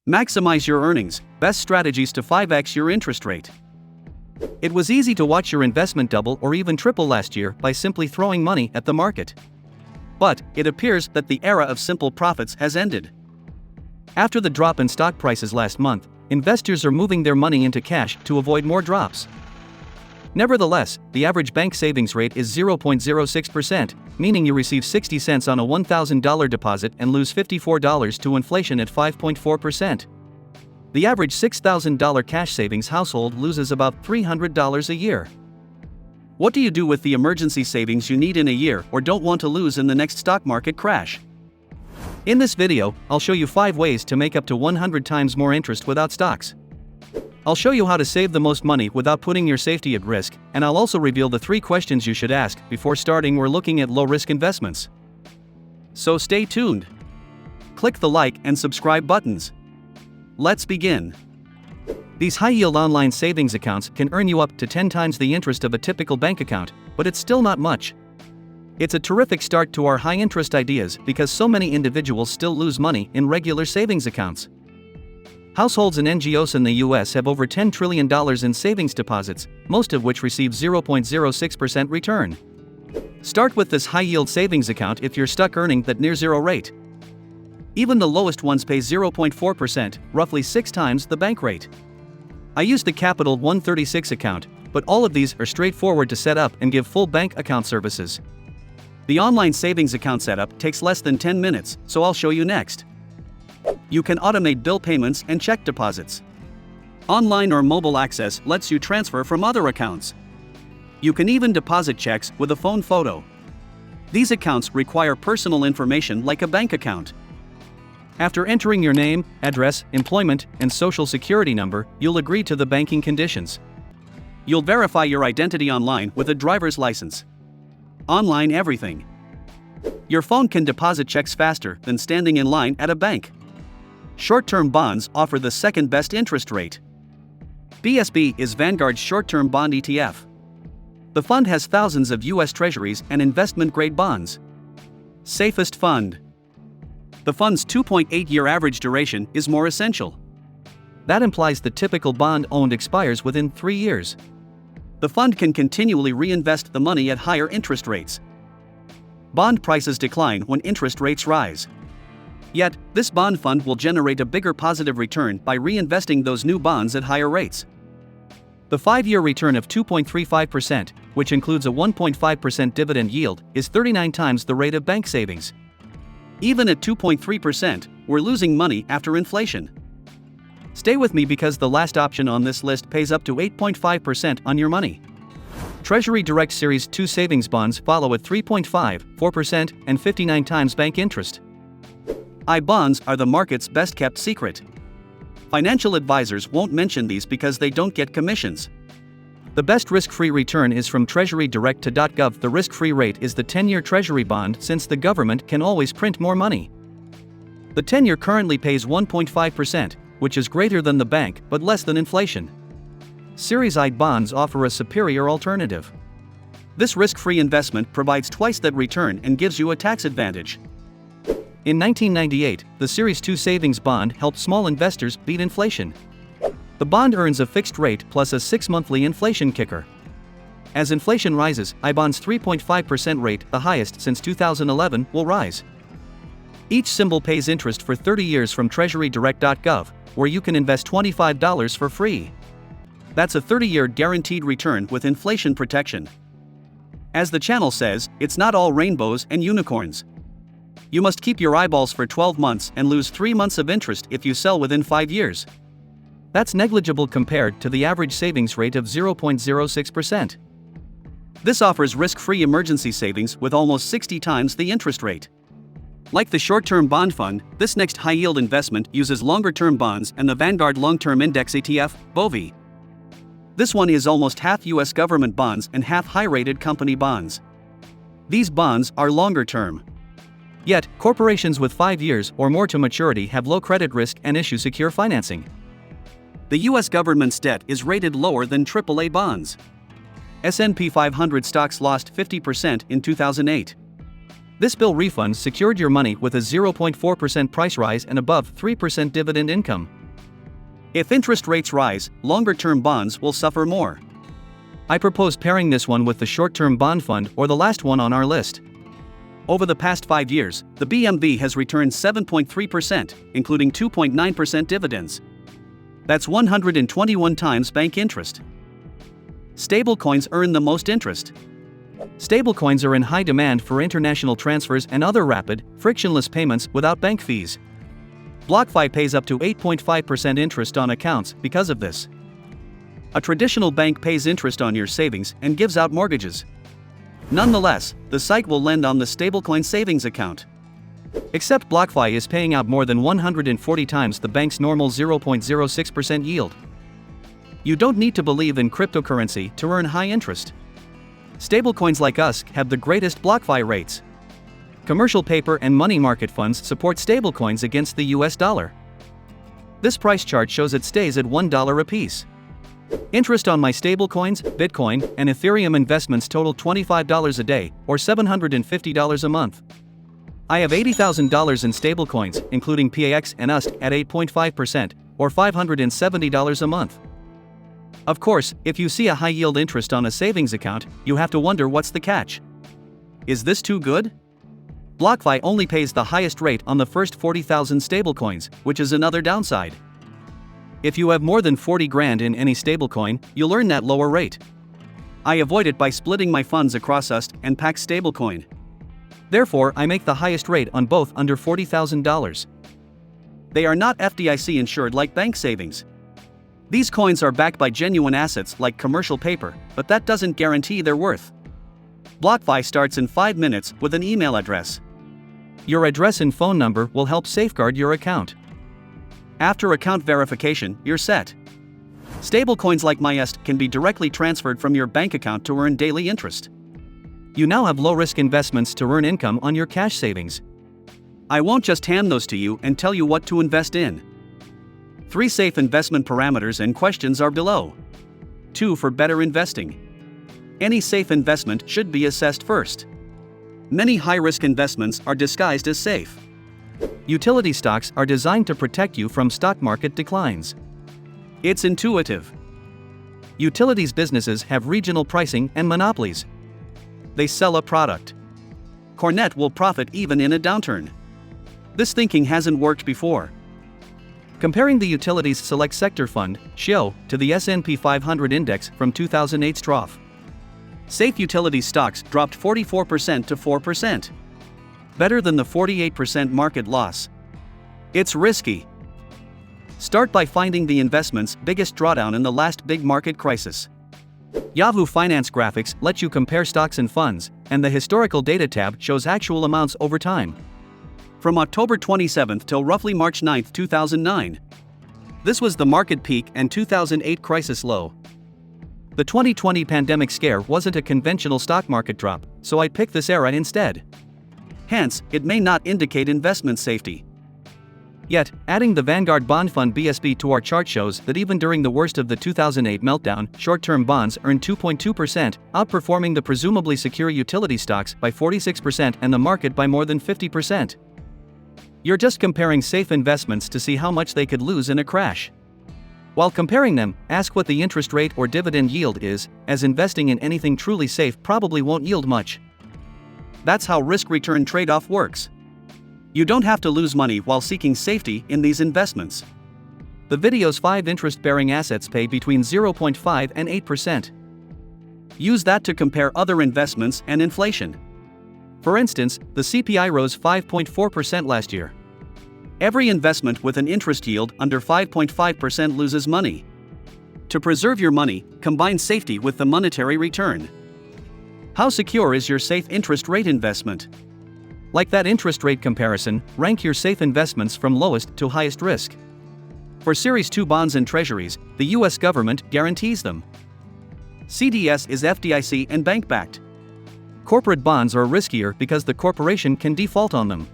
Maximize your earnings, best strategies to 5x your interest rate. It was easy to watch your investment double or even triple last year by simply throwing money at the market. But it appears that the era of simple profits has ended. After the drop in stock prices last month, investors are moving their money into cash to avoid more drops. Nevertheless, the average bank savings rate is 0.06%, meaning you receive 60 cents on a $1,000 deposit and lose $54 to inflation at 5.4%. The average $6,000 cash savings household loses about $300 a year. What do you do with the emergency savings you need in a year or don't want to lose in the next stock market crash? In this video, I'll show you 5 ways to make up to 100 times more interest without stocks. I'll show you how to save the most money without putting your safety at risk, and I'll also reveal the 3 questions you should ask before starting or looking at low-risk investments. So stay tuned. Click the like and subscribe buttons. Let's begin. These high-yield online savings accounts can earn you up to 10 times the interest of a typical bank account, but it's still not much. It's a terrific start to our high-interest ideas because so many individuals still lose money in regular savings accounts. Households and NGOs in the US have over $10 trillion in savings deposits, most of which receive 0.06% return. Start with this high-yield savings account if you're stuck earning that near zero rate. Even the lowest ones pay 0.4%, roughly 6 times the bank rate. I use the Capital 136 account, but all of these are straightforward to set up and give full bank account services. The online savings account setup takes less than 10 minutes, so I'll show you next. You can automate bill payments and check deposits. Online or mobile access lets you transfer from other accounts. You can even deposit checks with a phone photo. These accounts require personal information like a bank account. After entering your name, address, employment, and social security number, you'll agree to the banking conditions. You'll verify your identity online with a driver's license. Online everything. Your phone can deposit checks faster than standing in line at a bank. Short-term bonds offer the second best interest rate. BSB is Vanguard's short-term bond ETF. The fund has thousands of US Treasuries and investment-grade bonds. Safest fund. The fund's 2.8-year average duration is more essential. That implies the typical bond owned expires within 3 years. The fund can continually reinvest the money at higher interest rates. Bond prices decline when interest rates rise. Yet, this bond fund will generate a bigger positive return by reinvesting those new bonds at higher rates. The 5-year return of 2.35%, which includes a 1.5% dividend yield, is 39 times the rate of bank savings. Even at 2.3%, we're losing money after inflation. Stay with me because the last option on this list pays up to 8.5% on your money. Treasury Direct Series 2 savings bonds follow at 3.5%, 4%, and 59 times bank interest. I-bonds are the market's best-kept secret. Financial advisors won't mention these because they don't get commissions. The best risk-free return is from Treasury Direct to .gov. The risk-free rate is the 10-year Treasury bond since the government can always print more money. The 10-year currently pays 1.5%, which is greater than the bank but less than inflation. Series I bonds offer a superior alternative. This risk-free investment provides twice that return and gives you a tax advantage. In 1998, the Series 2 savings bond helped small investors beat inflation. The bond earns a fixed rate plus a 6-monthly inflation kicker. As inflation rises, I-bonds' 3.5% rate, the highest since 2011, will rise. Each symbol pays interest for 30 years from treasurydirect.gov, where you can invest $25 for free. That's a 30-year guaranteed return with inflation protection. As the channel says, it's not all rainbows and unicorns. You must keep your eyeballs for 12 months and lose 3 months of interest if you sell within 5 years. That's negligible compared to the average savings rate of 0.06%. This offers risk-free emergency savings with almost 60 times the interest rate. Like the short-term bond fund, this next high-yield investment uses longer-term bonds and the Vanguard Long-Term Index ETF, BOVI. This one is almost half US government bonds and half high-rated company bonds. These bonds are longer-term. Yet, corporations with 5 years or more to maturity have low credit risk and issue secure financing. The US government's debt is rated lower than AAA bonds. S&P 500 stocks lost 50% in 2008. This bill refund secured your money with a 0.4% price rise and above 3% dividend income. If interest rates rise, longer-term bonds will suffer more. I propose pairing this one with the short-term bond fund or the last one on our list. Over the past 5 years, the BMV has returned 7.3%, including 2.9% dividends. That's 121 times bank interest. Stablecoins earn the most interest. Stablecoins are in high demand for international transfers and other rapid, frictionless payments without bank fees. BlockFi pays up to 8.5% interest on accounts because of this. A traditional bank pays interest on your savings and gives out mortgages. Nonetheless, the site will lend on the stablecoin savings account. Except BlockFi is paying out more than 140 times the bank's normal 0.06% yield. You don't need to believe in cryptocurrency to earn high interest. Stablecoins like us have the greatest BlockFi rates. Commercial paper and money market funds support stablecoins against the US dollar. This price chart shows it stays at $1 apiece. Interest on my stablecoins, Bitcoin, and Ethereum investments total $25 a day, or $750 a month. I have $80,000 in stablecoins, including PAX and UST, at 8.5%, or $570 a month. Of course, if you see a high-yield interest on a savings account, you have to wonder what's the catch. Is this too good? BlockFi only pays the highest rate on the first 40,000 stablecoins, which is another downside. If you have more than 40 grand in any stablecoin, you'll earn that lower rate. I avoid it by splitting my funds across UST and PAX stablecoin. Therefore, I make the highest rate on both under $40,000. They are not FDIC insured like bank savings. These coins are backed by genuine assets like commercial paper, but that doesn't guarantee their worth. BlockFi starts in 5 minutes with an email address. Your address and phone number will help safeguard your account. After account verification, you're set. Stablecoins like MyUST can be directly transferred from your bank account to earn daily interest. You now have low-risk investments to earn income on your cash savings. I won't just hand those to you and tell you what to invest in. 3 safe investment parameters and questions are below. 2 for better investing. Any safe investment should be assessed first. Many high-risk investments are disguised as safe. Utility stocks are designed to protect you from stock market declines. It's intuitive. Utilities businesses have regional pricing and monopolies. They sell a product. Cornet will profit even in a downturn. This thinking hasn't worked before. Comparing the Utilities Select Sector Fund, SHIO, to the S&P 500 index from 2008's trough. Safe utility stocks dropped 44% to 4%. Better than the 48% market loss. It's risky. Start by finding the investment's biggest drawdown in the last big market crisis. Yahoo Finance graphics let you compare stocks and funds, and the Historical Data tab shows actual amounts over time. From October 27th till roughly March 9, 2009. This was the market peak and 2008 crisis low. The 2020 pandemic scare wasn't a conventional stock market drop, so I picked this era instead. Hence, it may not indicate investment safety. Yet, adding the Vanguard Bond Fund BSB to our chart shows that even during the worst of the 2008 meltdown, short-term bonds earned 2.2%, outperforming the presumably secure utility stocks by 46% and the market by more than 50%. You're just comparing safe investments to see how much they could lose in a crash. While comparing them, ask what the interest rate or dividend yield is, as investing in anything truly safe probably won't yield much. That's how risk-return trade-off works. You don't have to lose money while seeking safety in these investments. The video's 5 interest-bearing assets pay between 0.5 and 8%. Use that to compare other investments and inflation. For instance, the CPI rose 5.4% last year. Every investment with an interest yield under 5.5% loses money. To preserve your money, combine safety with the monetary return. How secure is your safe interest rate investment? Like that interest rate comparison, rank your safe investments from lowest to highest risk. For Series 2 bonds and treasuries, the US government guarantees them. CDS is FDIC and bank-backed. Corporate bonds are riskier because the corporation can default on them.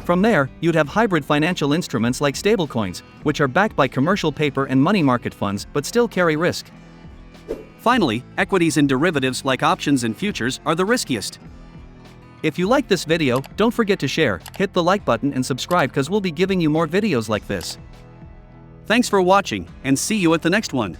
From there, you'd have hybrid financial instruments like stablecoins, which are backed by commercial paper and money market funds but still carry risk. Finally, equities and derivatives like options and futures are the riskiest. If you like this video, don't forget to share, hit the like button and subscribe because we'll be giving you more videos like this. Thanks for watching, and see you at the next one.